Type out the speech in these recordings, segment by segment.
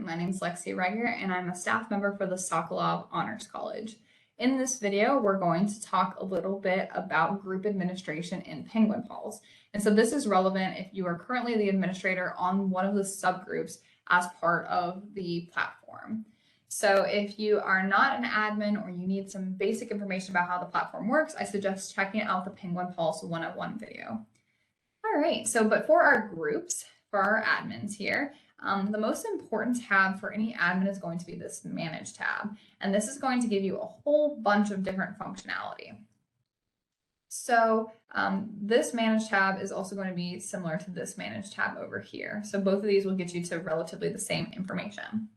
My name is Lexi Reger, and I'm a staff member for the Sokolov Honors College. In this video, we're going to talk a little bit about group administration in PenguinPulse. And so this is relevant if you are currently the administrator on one of the subgroups as part of the platform. So if you are not an admin or you need some basic information about how the platform works, I suggest checking out the PenguinPulse 101 video. All right, but for our groups, for our admins here, the most important tab for any admin is going to be this Manage tab, and this is going to give you a whole bunch of different functionality. So this Manage tab is also going to be similar to this Manage tab over here. So both of these will get you to relatively the same information.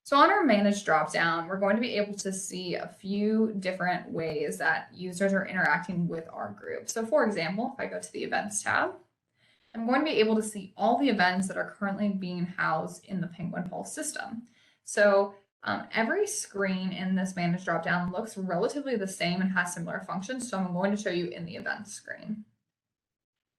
So on our Manage dropdown, we're going to be able to see a few different ways that users are interacting with our group. So for example, if I go to the Events tab, I'm going to be able to see all the events that are currently being housed in the PenguinPulse system. So every screen in this Manage dropdown looks relatively the same and has similar functions. So I'm going to show you in the Events screen.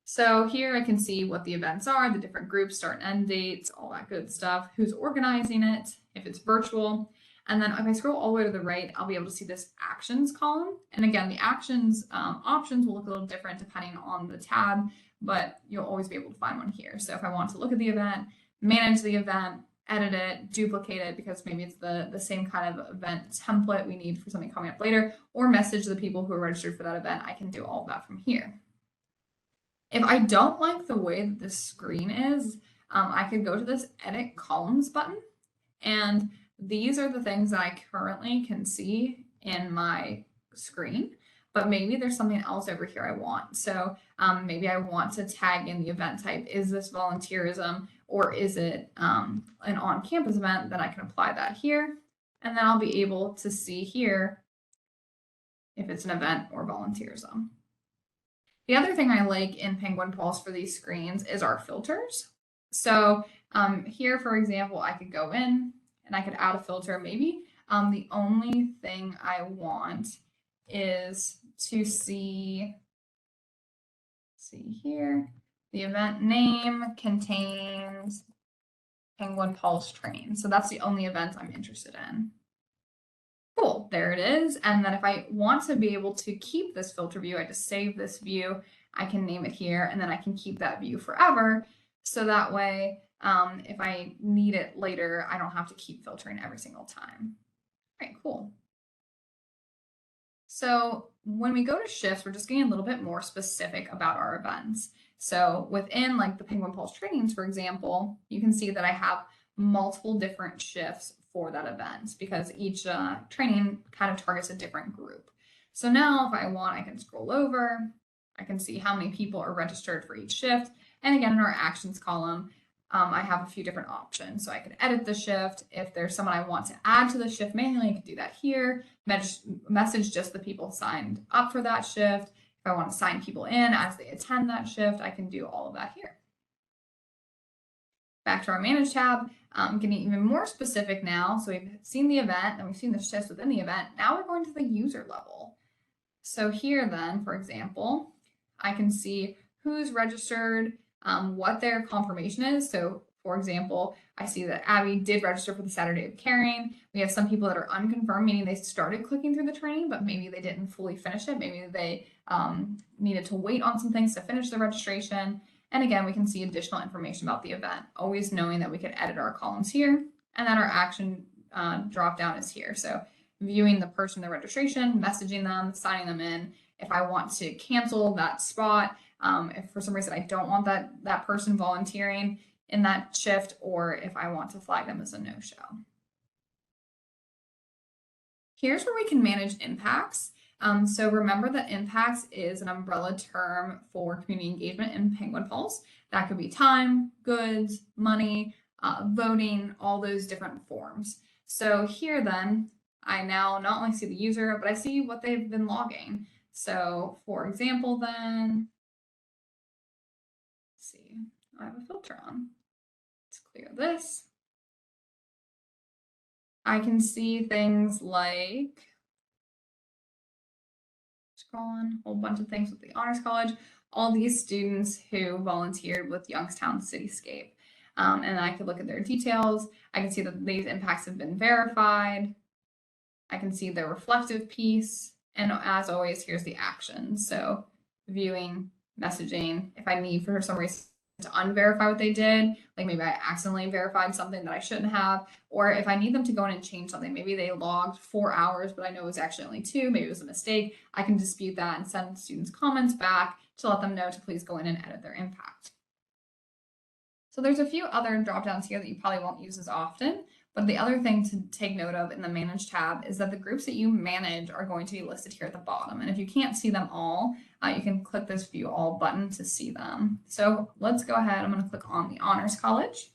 So here I can see what the events are, the different groups, start and end dates, all that good stuff, who's organizing it, if it's virtual. And then if I scroll all the way to the right, I'll be able to see this Actions column. And again, the Actions options will look a little different depending on the tab, but you'll always be able to find one here. So if I want to look at the event, manage the event, edit it, duplicate it, because maybe it's the same kind of event template we need for something coming up later, or message the people who are registered for that event, I can do all of that from here. If I don't like the way that this screen is, I could go to this Edit Columns button, and these are the things that I currently can see in my screen, but maybe there's something else over here I want. So maybe I want to tag in the event type. Is this volunteerism, or is it an on-campus event? Then I can apply that here, and then I'll be able to see here if it's an event or volunteerism. The other thing I like in PenguinPulse for these screens is our filters. So here, for example, I could go in and I could add a filter. Maybe the only thing I want is to see here, the event name contains PenguinPulse training. So that's the only event I'm interested in. Cool, there it is. And then if I want to be able to keep this filter view, I just save this view, I can name it here, and then I can keep that view forever. So that way, if I need it later, I don't have to keep filtering every single time. All right, cool. So when we go to shifts, we're just getting a little bit more specific about our events. So within like the PenguinPulse trainings, for example, you can see that I have multiple different shifts for that event because each training kind of targets a different group. So now if I want, I can scroll over, I can see how many people are registered for each shift. And again, in our actions column, I have a few different options. So I could edit the shift. If there's someone I want to add to the shift manually, I could do that here. Message just the people signed up for that shift. If I want to sign people in as they attend that shift, I can do all of that here. Back to our Manage tab, I'm getting even more specific now. So we've seen the event and we've seen the shifts within the event. Now we're going to the user level. So here then, for example, I can see who's registered, what their confirmation is. So for example, I see that Abby did register for the Saturday of Caring. We have some people that are unconfirmed, meaning they started clicking through the training, but maybe they didn't fully finish it. Maybe they needed to wait on some things to finish the registration. And again, we can see additional information about the event, always knowing that we can edit our columns here, and that our action drop down is here. So viewing the person, the registration, messaging them, signing them in. If I want to cancel that spot, if for some reason I don't want that person volunteering in that shift, or if I want to flag them as a no-show. Here's where we can manage impacts. So remember that impacts is an umbrella term for community engagement in PenguinPulse. That could be time, goods, money, voting, all those different forms. So here then, I now not only see the user, but I see what they've been logging. So for example then, let's see, I have a filter on. Let's clear this. I can see things like scrolling, a whole bunch of things with the Honors College, all these students who volunteered with Youngstown Cityscape. and I could look at their details. I can see that these impacts have been verified. I can see the reflective piece. And as always, here's the actions. So viewing, messaging, if I need for some reason to unverify what they did, like maybe I accidentally verified something that I shouldn't have, or if I need them to go in and change something, maybe they logged 4 hours, but I know it was actually only 2, maybe it was a mistake, I can dispute that and send students comments back to let them know to please go in and edit their impact. So there's a few other drop downs here that you probably won't use as often, but the other thing to take note of in the Manage tab is that the groups that you manage are going to be listed here at the bottom. And if you can't see them all, you can click this View All button to see them. So let's go ahead. I'm going to click on the Honors College.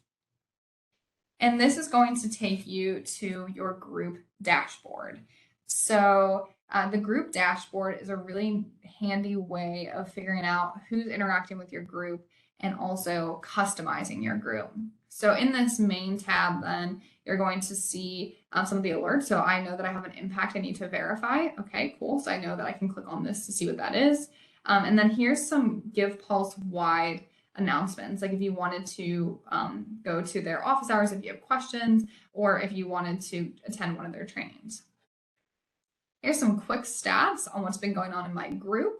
And this is going to take you to your group dashboard. So the group dashboard is a really handy way of figuring out who's interacting with your group and also customizing your group. So in this main tab, then you're going to see some of the alerts. So I know that I have an impact I need to verify. Okay, cool. So I know that I can click on this to see what that is. And then here's some Give Pulse wide announcements. Like if you wanted to go to their office hours, if you have questions, or if you wanted to attend one of their trainings. Here's some quick stats on what's been going on in my group.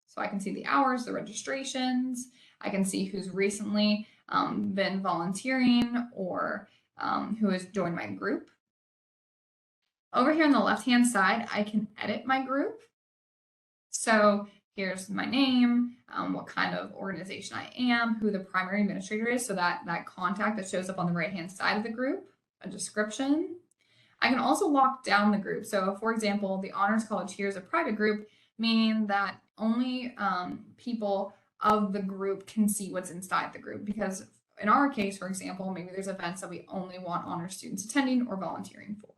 So I can see the hours, the registrations. I can see who's recently been volunteering or who has joined my group. Over here on the left-hand side, I can edit my group. So here's my name, what kind of organization I am, who the primary administrator is, so that contact that shows up on the right-hand side of the group, a description. I can also lock down the group. So for example, the Honors College here is a private group, meaning that only people of the group can see what's inside the group, because in our case, for example, maybe there's events that we only want honors students attending or volunteering for.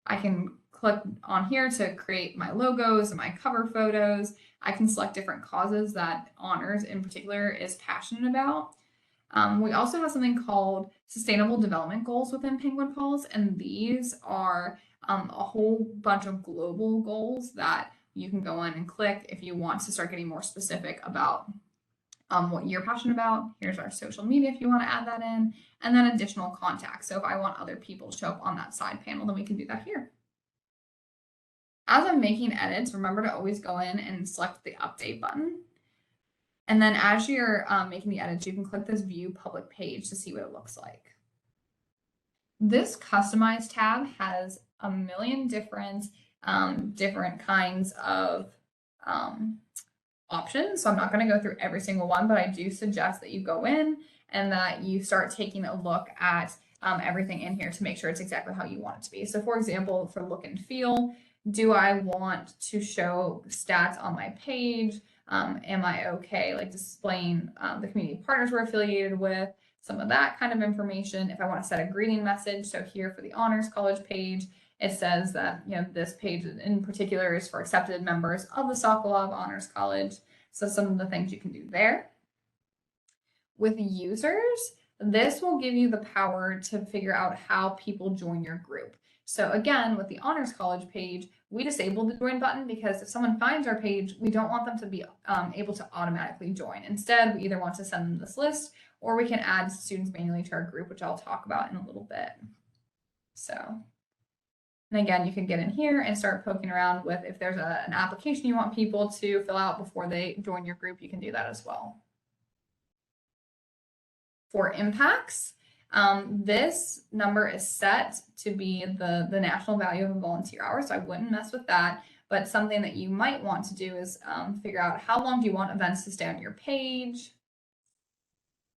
I can click on here to create my logos and my cover photos. I can select different causes that honors in particular is passionate about. We also have something called Sustainable Development Goals within PenguinPulse, and these are a whole bunch of global goals that you can go in and click if you want to start getting more specific about what you're passionate about. Here's our social media if you want to add that in, and then additional contacts. So if I want other people to show up on that side panel, then we can do that here. As I'm making edits, remember to always go in and select the update button. And then as you're making the edits, you can click this View Public Page to see what it looks like. This Customize tab has a million different kinds of options. So I'm not going to go through every single one, but I do suggest that you go in and that you start taking a look at everything in here to make sure it's exactly how you want it to be. So for example, for look and feel, do I want to show stats on my page? Am I okay like displaying the community partners we're affiliated with, some of that kind of information? If I want to set a greeting message, so here for the Honors College page, it says that this page in particular is for accepted members of the Sokolov Honors College. So some of the things you can do there. With users, this will give you the power to figure out how people join your group. So again, with the Honors College page, we disabled the join button because if someone finds our page, we don't want them to be able to automatically join. Instead, we either want to send them this list or we can add students manually to our group, which I'll talk about in a little bit. So, and again, you can get in here and start poking around with if there's an application you want people to fill out before they join your group, you can do that as well. For impacts, this number is set to be the national value of a volunteer hour, so I wouldn't mess with that. But something that you might want to do is figure out how long do you want events to stay on your page?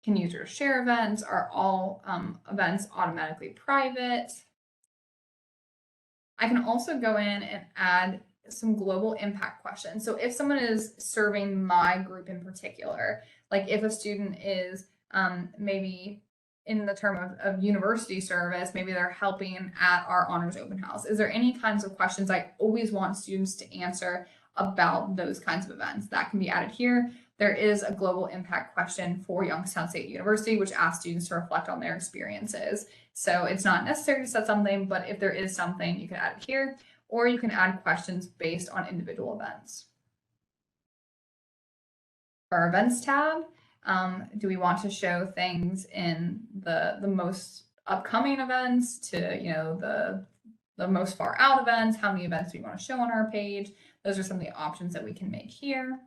Can users share events? Are all events automatically private? I can also go in and add some global impact questions. So if someone is serving my group in particular, like if a student is maybe in the term of university service, maybe they're helping at our honors open house. Is there any kinds of questions I always want students to answer about those kinds of events? That can be added here. There is a global impact question for Youngstown State University, which asks students to reflect on their experiences. So it's not necessary to set something, but if there is something, you can add it here, or you can add questions based on individual events. For our events tab, Do we want to show things in the most upcoming events to, you know, the most far out events? How many events do we want to show on our page? Those are some of the options that we can make here.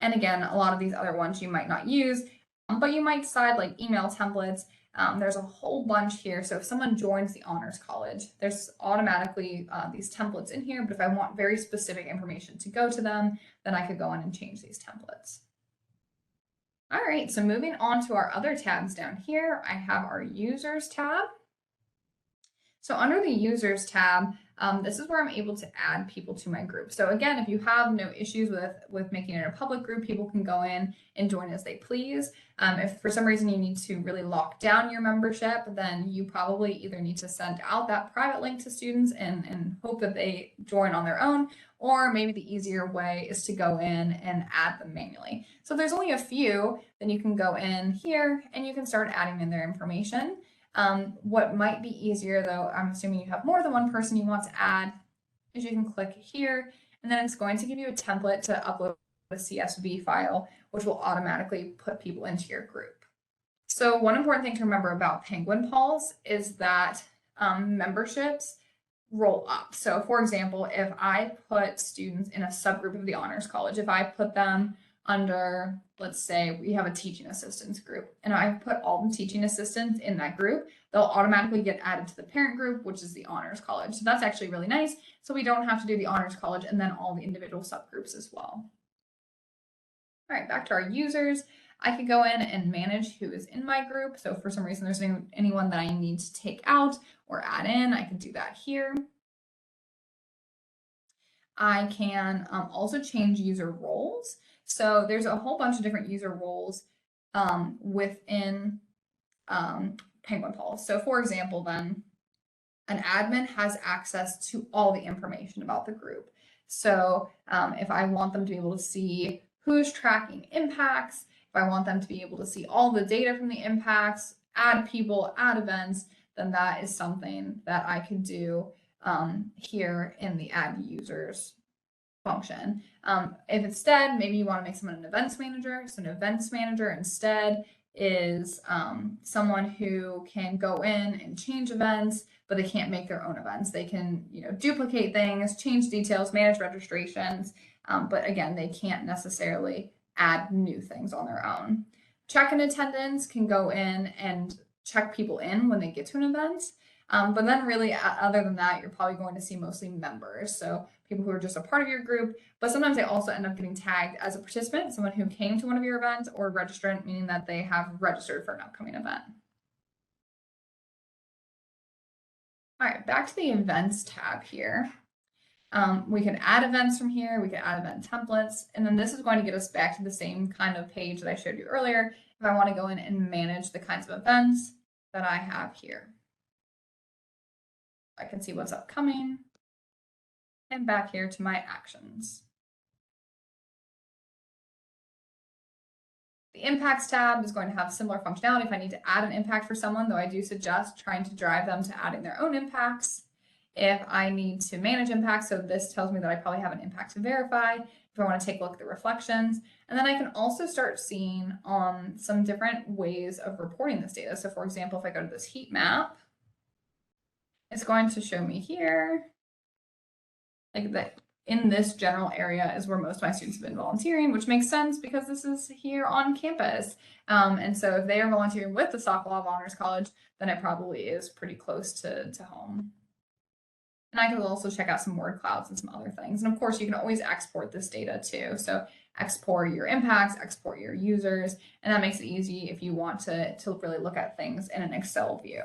And again, a lot of these other ones you might not use, but you might decide, like email templates. There's a whole bunch here. So if someone joins the Honors College, there's automatically these templates in here. But if I want very specific information to go to them, then I could go in and change these templates. All right, so moving on to our other tabs down here, I have our Users tab. So under the Users tab, this is where I'm able to add people to my group. So again, if you have no issues with making it a public group, people can go in and join as they please. If for some reason you need to really lock down your membership, then you probably either need to send out that private link to students and hope that they join on their own, or maybe the easier way is to go in and add them manually. So if there's only a few, then you can go in here and you can start adding in their information. What might be easier though, I'm assuming you have more than one person you want to add, is you can click here and then it's going to give you a template to upload a CSV file, which will automatically put people into your group. So one important thing to remember about PenguinPulse is that memberships roll up. So for example, if I put students in a subgroup of the Honors College, if I put them under, let's say we have a teaching assistants group, and I put all the teaching assistants in that group, they'll automatically get added to the parent group, which is the Honors College. So that's actually really nice. So we don't have to do the Honors College and then all the individual subgroups as well. All right, back to our users. I could go in and manage who is in my group. So if for some reason there's anyone that I need to take out or add in, I can do that here. I can also change user roles. So there's a whole bunch of different user roles within PenguinPulse. So for example, then an admin has access to all the information about the group. So if I want them to be able to see who's tracking impacts, if I want them to be able to see all the data from the impacts, add people, add events, then that is something that I can do here in the add users function. If instead, maybe you want to make someone an events manager. So an events manager instead is someone who can go in and change events, but they can't make their own events. They can, you know, duplicate things, change details, manage registrations, but again, they can't necessarily add new things on their own. Check-in attendants can go in and check people in when they get to an event. But then really, other than that, you're probably going to see mostly members. So people who are just a part of your group, but sometimes they also end up getting tagged as a participant, someone who came to one of your events, or registrant, meaning that they have registered for an upcoming event. All right, back to the events tab here. We can add events from here. We can add event templates. And then this is going to get us back to the same kind of page that I showed you earlier if I want to go in and manage the kinds of events that I have here. I can see what's upcoming, and back here to my actions. The impacts tab is going to have similar functionality if I need to add an impact for someone, though I do suggest trying to drive them to adding their own impacts. If I need to manage impacts, so this tells me that I probably have an impact to verify, if I want to take a look at the reflections. And then I can also start seeing some different ways of reporting this data. So for example, if I go to this heat map, it's going to show me here, like that in this general area is where most of my students have been volunteering, which makes sense because this is here on campus. And so if they are volunteering with the Sokolov Honors College, then it probably is pretty close to home. And I can also check out some word clouds and some other things. And of course, you can always export this data too. So export your impacts, export your users, and that makes it easy if you want to really look at things in an Excel view.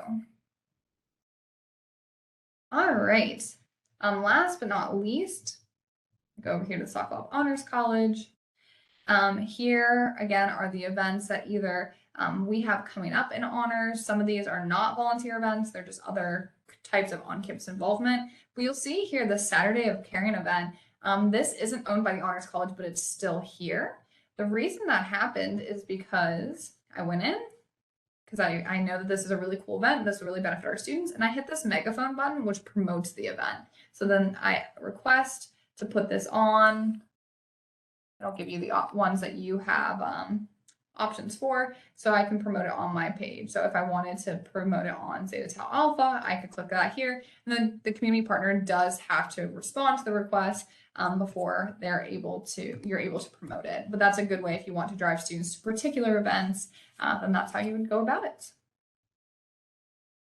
All right, last but not least, go over here to the Sokolov Honors College. Here, again, are the events that either we have coming up in honors. Some of these are not volunteer events. They're just other types of on-campus involvement. But you'll see here the Saturday of Caring event. This isn't owned by the Honors College, but it's still here. The reason that happened is because I went in, because I know that this is a really cool event. This will really benefit our students. And I hit this megaphone button, which promotes the event. So then I request to put this on. It'll give you the ones that you have options for, so I can promote it on my page. So if I wanted to promote it on, say, the Tau Alpha, I could click that here, and then the community partner does have to respond to the request before you're able to promote it. But that's a good way if you want to drive students to particular events, then that's how you would go about it.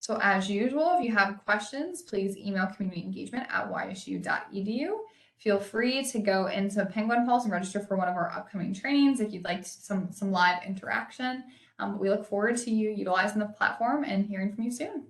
So as usual, if you have questions, please email communityengagement@ysu.edu. Feel free to go into PenguinPulse and register for one of our upcoming trainings if you'd like some live interaction. We look forward to you utilizing the platform and hearing from you soon.